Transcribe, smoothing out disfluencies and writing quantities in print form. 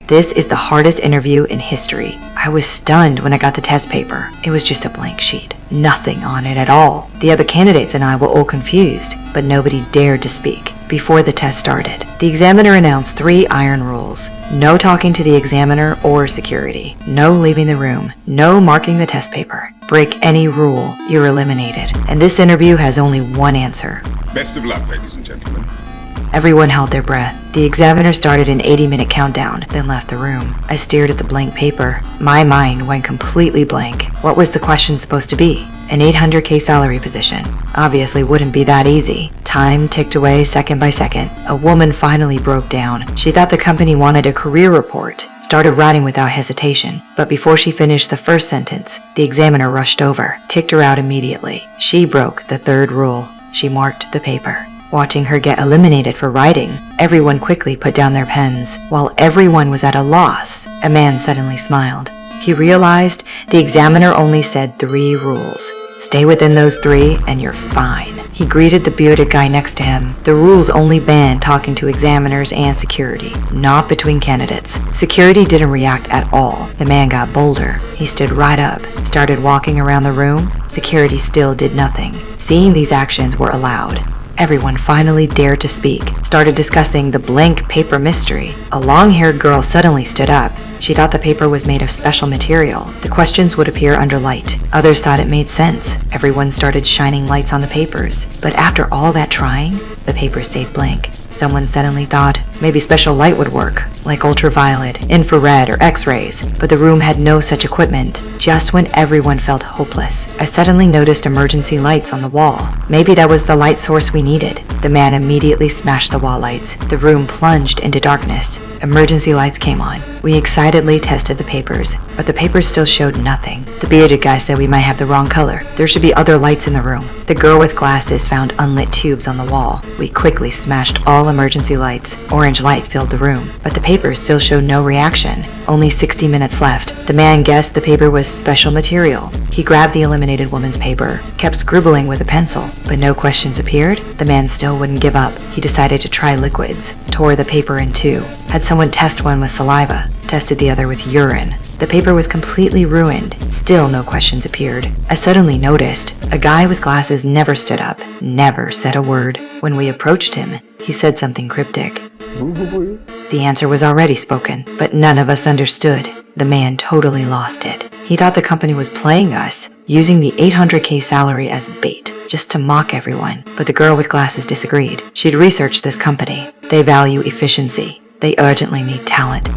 This is the hardest interview in history. I was stunned when I got the test paper. It was just a blank sheet. Nothing on it at all. The other candidates and I were all confused, but nobody dared to speak. Before the test started, the examiner announced 3 iron rules. No talking to the examiner or security. No leaving the room. No marking the test paper. Break any rule, you're eliminated. And this interview has only one answer. Best of luck, ladies and gentlemen. Everyone held their breath. The examiner started an 80-minute countdown, then left the room. I stared at the blank paper. My mind went completely blank. What was the question supposed to be? An $800K salary position. Obviously wouldn't be that easy. Time ticked away second by second. A woman finally broke down. She thought the company wanted a career report. Started writing without hesitation. But before she finished the first sentence, the examiner rushed over, kicked her out immediately. She broke the 3rd rule. She marked the paper. Watching her get eliminated for writing, everyone quickly put down their pens. While everyone was at a loss, a man suddenly smiled. He realized the examiner only said 3 rules. Stay within those 3 and you're fine. He greeted the bearded guy next to him. The rules only banned talking to examiners and security, not between candidates. Security didn't react at all. The man got bolder. He stood right up, started walking around the room. Security still did nothing. Seeing these actions were allowed. Everyone finally dared to speak, started discussing the blank paper mystery. A long-haired girl suddenly stood up. She thought the paper was made of special material. The questions would appear under light. Others thought it made sense. Everyone started shining lights on the papers. But after all that trying, the paper stayed blank. Someone suddenly thought maybe special light would work, like ultraviolet, infrared, or x-rays, but the room had no such equipment. Just when everyone felt hopeless, I suddenly noticed emergency lights on the wall. Maybe that was the light source we needed. The man immediately smashed the wall lights. The room plunged into darkness. Emergency lights came on. We excitedly tested the papers, but the papers still showed nothing. The bearded guy said we might have the wrong color. There should be other lights in the room. The girl with glasses found unlit tubes on the wall. We quickly smashed all emergency lights. Orange light filled the room, but the papers still showed no reaction. Only 60 minutes left. The man guessed the paper was special material. He grabbed the eliminated woman's paper, kept scribbling with a pencil, but no questions appeared. The man still wouldn't give up. He decided to try liquids, tore the paper in 2. Had someone test one with saliva, tested the other with urine. The paper was completely ruined. Still no questions appeared. I suddenly noticed a guy with glasses never stood up, never said a word. When we approached him, he said something cryptic. The answer was already spoken, but none of us understood. The man totally lost it. He thought the company was playing us, using the $800K salary as bait, just to mock everyone. But the girl with glasses disagreed. She'd researched this company. They value efficiency. They urgently need talent.